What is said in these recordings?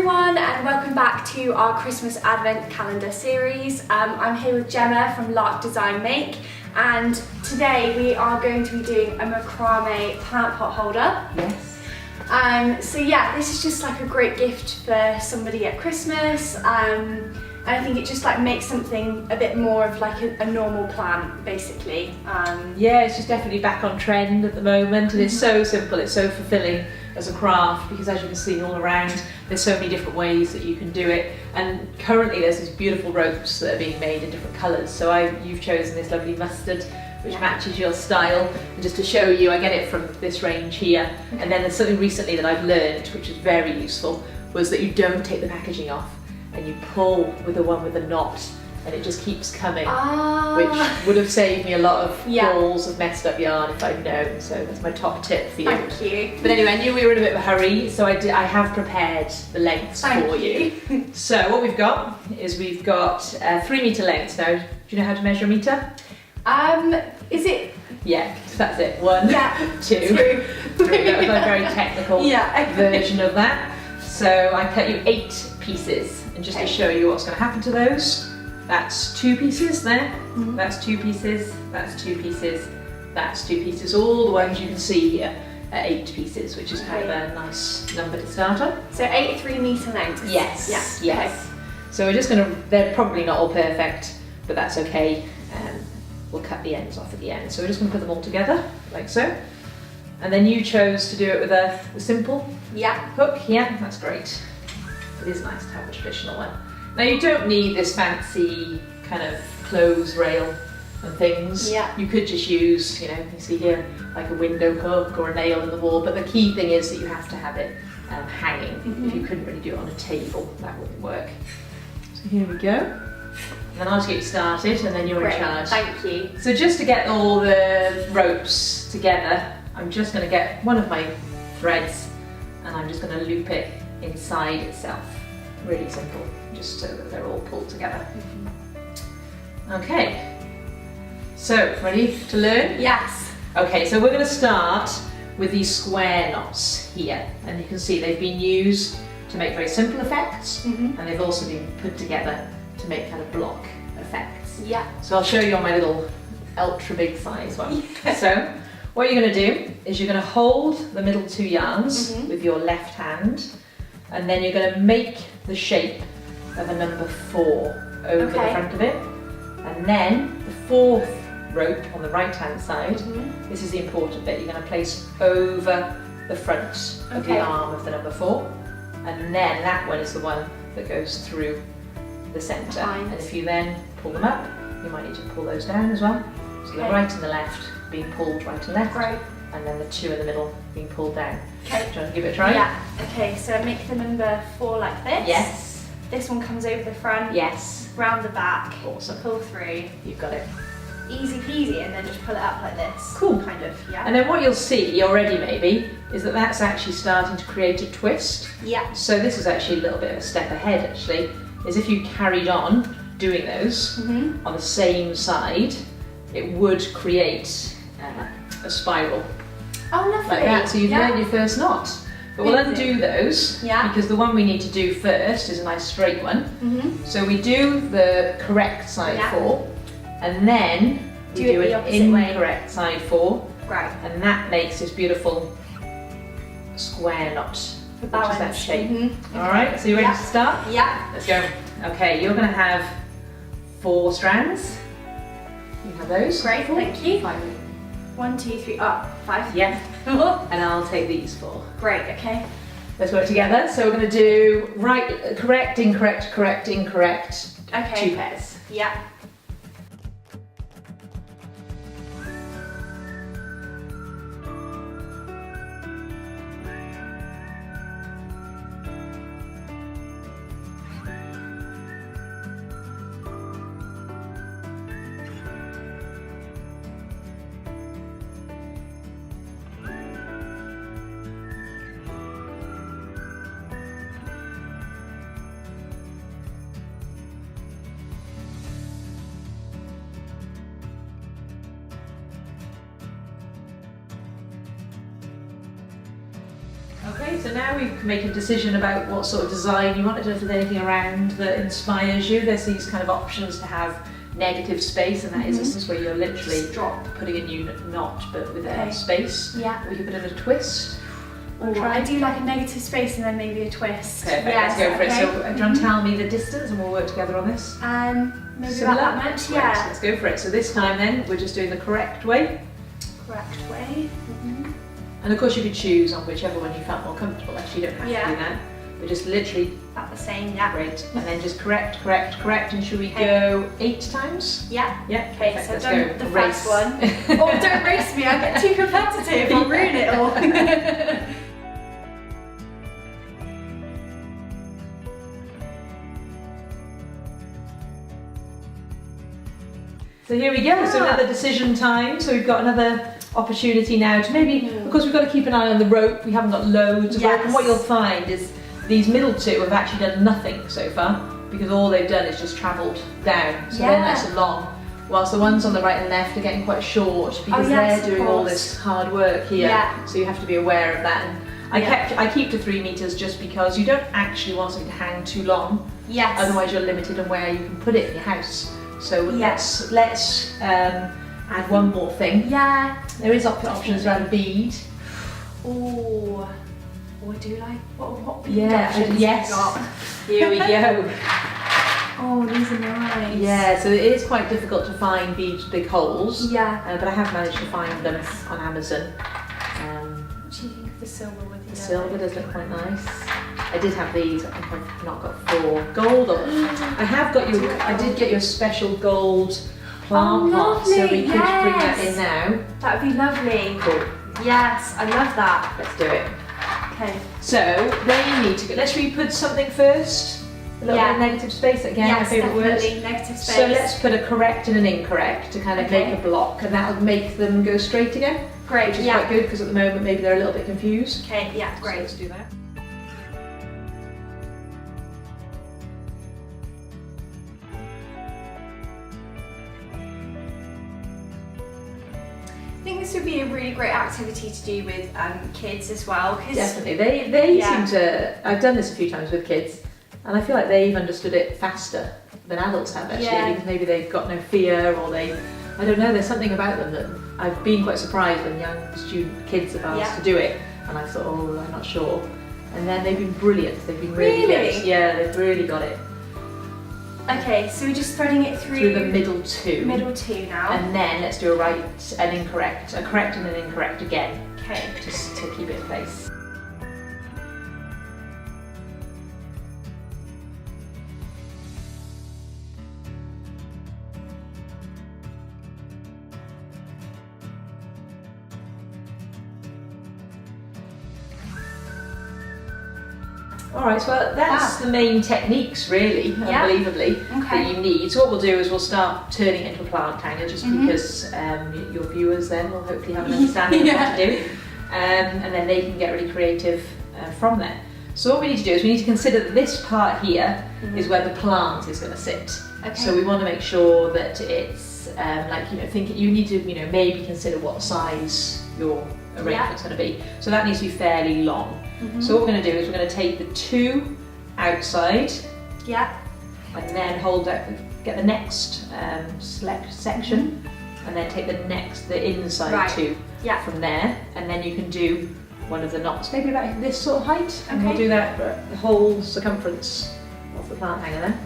everyone and welcome back to our Christmas Advent Calendar series. I'm here with Gemma from Lark Design Make, and today we are going to be doing a macrame plant pot holder. Yes. So yeah, this is just like a great gift for somebody at Christmas. And I think it just like makes something a bit more of like a normal plant, basically. Yeah, it's just definitely back on trend at the moment, and it's so simple, it's so fulfilling as a craft, because as you can see all around, there's so many different ways that you can do it. And currently there's these beautiful ropes that are being made in different colours. So you've chosen this lovely mustard, which matches your style. And just to show you, I get it from this range here. And then there's something recently that I've learned, which is very useful, was that you don't take the packaging off, and you pull with the one with the knot, and it just keeps coming, which would have saved me a lot of balls of messed up yarn if I'd known. So that's my top tip for you. Thank you. But anyway, I knew we were in a bit of a hurry, so I have prepared the lengths for you. So what we've got is we've got 3 metre lengths. Now, do you know how to measure a metre? Is it? Yeah, that's it. 1, 2, 3. That was a very technical version of that. So I cut you 8 pieces, and just to show you what's going to happen to those, that's 2 pieces there, that's 2 pieces, that's 2 pieces, that's 2 pieces, all the ones you can see here are 8 pieces, which is kind of a nice number to start on. So 8 3 metre lengths? Yes, yeah. yes. Okay. So we're just going to, they're probably not all perfect, but that's okay. We'll cut the ends off at the end. So we're just going to put them all together, like so. And then you chose to do it with a simple hook. Yeah, that's great. It is nice to have a traditional one. Now you don't need this fancy kind of clothes rail and things. Yeah. You could just use, you see here, like a window hook or a nail in the wall, but the key thing is that you have to have it hanging. If you couldn't really do it on a table, that wouldn't work. So here we go. And then I'll just get you started, and then you're in charge. Thank you. So just to get all the ropes together, I'm just going to get one of my threads, and I'm just going to loop it inside itself. Really simple, just so that they're all pulled together. Okay, so ready to learn? Yes. Okay, so we're going to start with these square knots here, and you can see they've been used to make very simple effects, and they've also been put together to make kind of block effects. Yeah. So I'll show you on my little ultra big size one. So what you're going to do is you're going to hold the middle 2 yarns with your left hand, and then you're going to make the shape of a number 4 over the front of it, and then the 4th rope on the right hand side, this is the important bit, you're going to place over the front of the arm of the number 4, and then that one is the one that goes through the centre. And if you then pull them up, you might need to pull those down as well. So the right and the left being pulled right and left, and then the 2 in the middle being pulled down. Okay. Do you want to give it a try? Yeah. Okay, so make the number 4 like this. Yes. This one comes over the front. Yes. Round the back. Awesome. Pull through. You've got it. Easy peasy, and then just pull it up like this. Cool. Kind of, yeah. And then what you'll see already maybe is that that's actually starting to create a twist. Yeah. So this is actually a little bit of a step ahead actually, is if you carried on doing those on the same side, it would create a spiral. Oh, lovely. Like that, so you've learned your first knot. But we'll undo those, because the one we need to do first is a nice straight one. So we do the correct side 4, and then we do an incorrect side 4. Right. And that makes this beautiful square knot, which is that shape. Alright, so you ready to start? Yeah. Let's go. Okay, you're going to have 4 strands. You have those. Great, thank you. 5. 1 2 3 5. Yeah. And I'll take these 4. Great, okay. Let's work together. So we're going to do correct, incorrect, correct, incorrect. 2 pairs. Yeah. so now we can make a decision about what sort of design you want. I don't know if there's anything around that inspires you. There's these kind of options to have negative space, and that is this where you're literally putting a new knot but with a space. Yeah. Or you put in a twist. I do like a negative space and then maybe a twist. Perfect, yes, let's go for it. So do you want to tell me the distance and we'll work together on this? Maybe Similar? about that much, Right, yeah. so let's go for it. So this time then, we're just doing the correct way. Correct way. And of course you could choose on whichever one you felt more comfortable. Actually, you don't have to do that. But just literally about the same, yeah. Great. And then just correct, correct, correct. And should we go 8 times? Yeah. Yeah. Okay, perfect. so Let's I've done go. the Race. first one. Oh, don't race me, I get too competitive, I'll ruin it all. So here we go, so another decision time. So we've got another opportunity now to maybe, of course we've got to keep an eye on the rope. We haven't got loads of rope, and what you'll find is these middle two have actually done nothing so far, because all they've done is just travelled down. So they're nice and long, whilst the ones on the right and left are getting quite short, because they're doing all this hard work here. So you have to be aware of that. And I keep to 3 meters just because you don't actually want something to hang too long. Yes. Otherwise you're limited on where you can put it in your house. So let's add one more thing. Yeah. There is options around a bead. Oh, I do like what bead options yes. Got? Here we go. Oh, these are nice. Yeah, so it is quite difficult to find these big holes. Yeah. But I have managed to find them on Amazon. What do you think of the silver with the silver does look quite nice. I did have these. I think I've not got 4 gold. I did get you a special gold plant pot, so we could bring that in now. That would be lovely. Cool. Yes, I love that. Let's do it. Okay. So where you need to go. Let's put something first. A little bit of negative space. Again, my favourite word. Negative space. So let's put a correct and an incorrect to kind of make a block, and that'll make them go straight again. Great. Which is quite good, because at the moment maybe they're a little bit confused. Okay. Yeah. Great. So let's do that. I think this would be a really great activity to do with kids as well. Definitely, they seem to. I've done this a few times with kids, and I feel like they've understood it faster than adults have actually, because maybe they've got no fear, or I don't know. There's something about them that I've been quite surprised when young kids have asked to do it, and I thought, oh, I'm not sure, and then they've been brilliant. They've been really good. Yeah, they've really got it. Okay, so we're just threading it through the middle two. Middle two now. And then let's do a right and incorrect, a correct and an incorrect again. Okay. Just to keep it in place. Alright, so that's the main techniques really, unbelievably, that you need. So what we'll do is we'll start turning it into a plant hanger, just because your viewers then will hopefully have an understanding of what to do. And then they can get really creative from there. So what we need to do is we need to consider that this part here is where the plant is going to sit. Okay. So we want to make sure that it's you need to maybe consider what size your arrangement's going to be. So that needs to be fairly long. So what we're going to do is we're going to take the 2 outside, and then hold that, get the next select section, and then take the inside 2 from there, and then you can do one of the knots, maybe about this sort of height, and we'll do that for the whole circumference of the plant hanger then.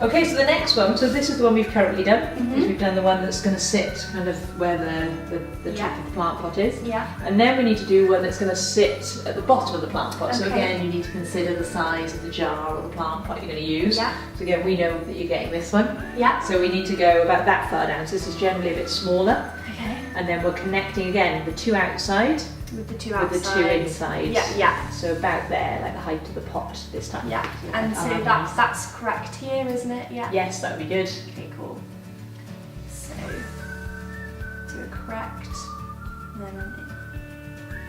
Okay, so the next one, so this is the one we've currently done, is we've done the one that's going to sit kind of where the top of the plant pot is. And then we need to do one that's going to sit at the bottom of the plant pot. So again, you need to consider the size of the jar or the plant pot you're going to use. So again, we know that you're getting this one. So we need to go about that far down. So this is generally a bit smaller. And then we're connecting again the 2 outside with the 2 outside. With the 2 inside. Yeah. So about there, like the height of the pot this time. And so that's correct here, isn't it? Yes, that would be good. Okay, cool. So do a correct, and then an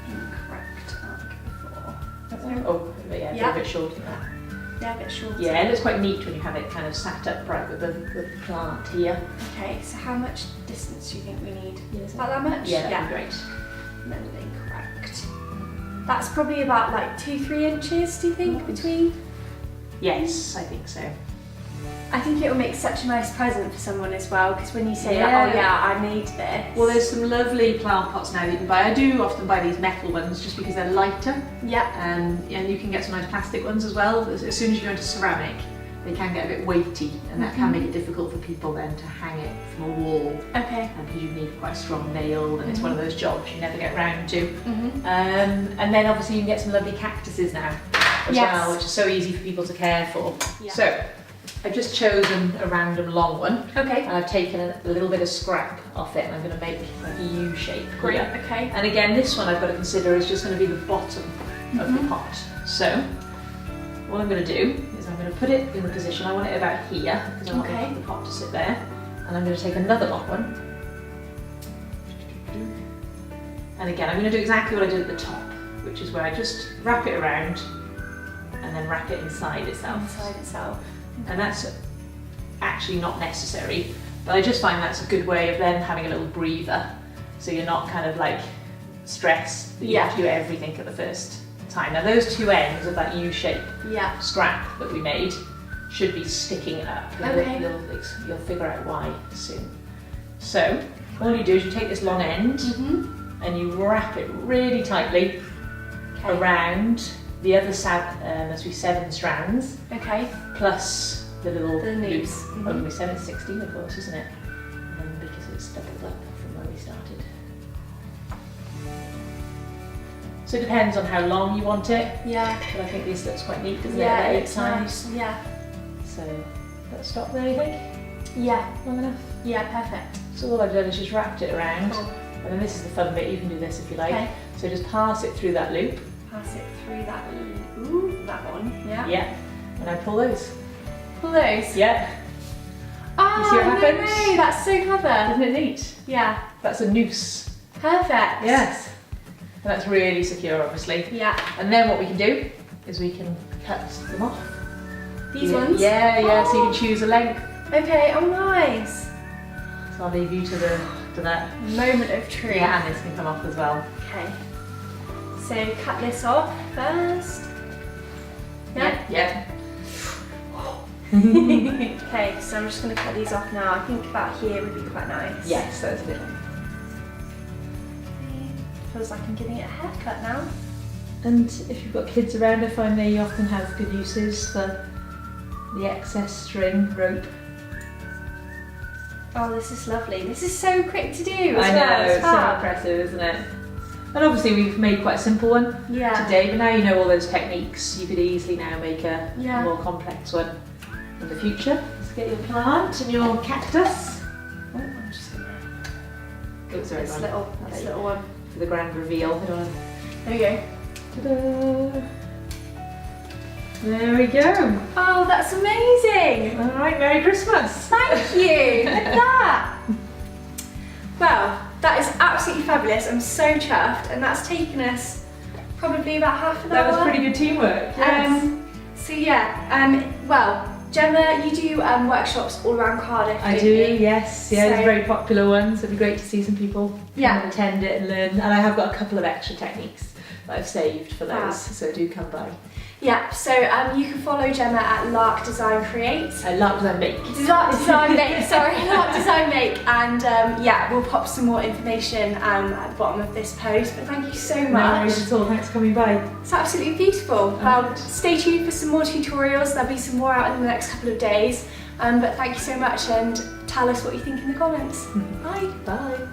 incorrect like before. Oh, yeah, a bit shorter than that. Yeah, a bit shorter. Yeah, it looks quite neat when you have it kind of sat upright with the plant here. Okay, so how much distance do you think we need? Yeah, About that much? Yeah, that'd be great. Measuring correct. That's probably about like 2-3 inches, do you think, between? Yes, I think so. I think it will make such a nice present for someone as well, because when you say that, oh yeah, I made this. Well, there's some lovely plant pots now that you can buy. I do often buy these metal ones just because they're lighter. Yeah. And you can get some nice plastic ones as well. As soon as you go into ceramic, they can get a bit weighty, and that can make it difficult for people then to hang it from a wall. Okay. And because you need quite a strong nail, and it's one of those jobs you never get round to. Mm-hmm. And then obviously you can get some lovely cactuses now as well, which is so easy for people to care for. Yeah. So I've just chosen a random long one. Okay. And I've taken a little bit of scrap off it, and I'm going to make like a U shape. Great. Here. Okay. And again, this one I've got to consider is just going to be the bottom of the pot. So what I'm going to do is I'm going to put it in the position, I want it about here, because I want the pot to sit there. And I'm going to take another long one. And again, I'm going to do exactly what I did at the top, which is where I just wrap it around and then wrap it inside itself. Inside itself. And that's actually not necessary, but I just find that's a good way of then having a little breather, so you're not kind of like stressed that you have to do everything at the first time. Now those two ends of that U-shape scrap that we made should be sticking up. You'll figure out why soon. So all you do is you take this long end and you wrap it really tightly around the other must be 7 strands. Okay. Plus the little loops. Only 7 is 16, of course, isn't it? And because it's doubled up from where we started. So it depends on how long you want it. Yeah. But I think this looks quite neat, doesn't it? Yeah, it looks nice. Yeah. So let's stop there, you think? Yeah. Long enough? Yeah, perfect. So all I've done is just wrapped it around. Cool. And then this is the fun bit, you can do this if you like. Okay. So just pass it through that loop. Pass it through that loop. Ooh, that one. Yeah. Yeah. And I pull those. Pull those? Yeah. Oh, you see what happens? No way, that's so clever. Isn't it neat? Yeah. That's a noose. Perfect. Yes. And that's really secure, obviously. Yeah. And then what we can do is we can cut them off. These ones? Yeah, yeah. So you can choose a length. Okay. Oh, nice. So I'll leave you to that moment of truth. Yeah, and this can come off as well. Okay. So cut this off first. Yeah. Yeah. Okay, so I'm just going to cut these off now. I think about here would be quite nice. Yes, that's a good one. Feels like I'm giving it a haircut now. And if you've got kids around, I find they often have good uses for the excess string, rope. Oh, this is lovely. This is so quick to do I know, it's so impressive, isn't it? And obviously we've made quite a simple one today, but now you know all those techniques, you could easily now make a more complex one in the future. Let's get your plant and your cactus. Oh, I'm just going to... This little one. For the grand reveal. There we go. Ta-da! There we go. Oh, that's amazing. All right, Merry Christmas. Thank you. Look at that. Well, that is absolutely fabulous. I'm so chuffed, and that's taken us probably about half an hour. That was pretty good teamwork. Yes. So yeah, well, Gemma, you do workshops all around Cardiff. I do, yes. Yeah, it's a very popular one, so it'd be great to see some people come and attend it and learn. And I have got a couple of extra techniques that I've saved for those, so do come by. Yeah, so you can follow Gemma at Lark Design Create. Lark Design Make. Lark Design Make, sorry, Lark Design Make. And yeah, we'll pop some more information at the bottom of this post. But thank you so much. No worries at all, thanks for coming by. It's absolutely beautiful. Stay tuned for some more tutorials. There'll be some more out in the next couple of days. But thank you so much, and tell us what you think in the comments. Bye. Bye.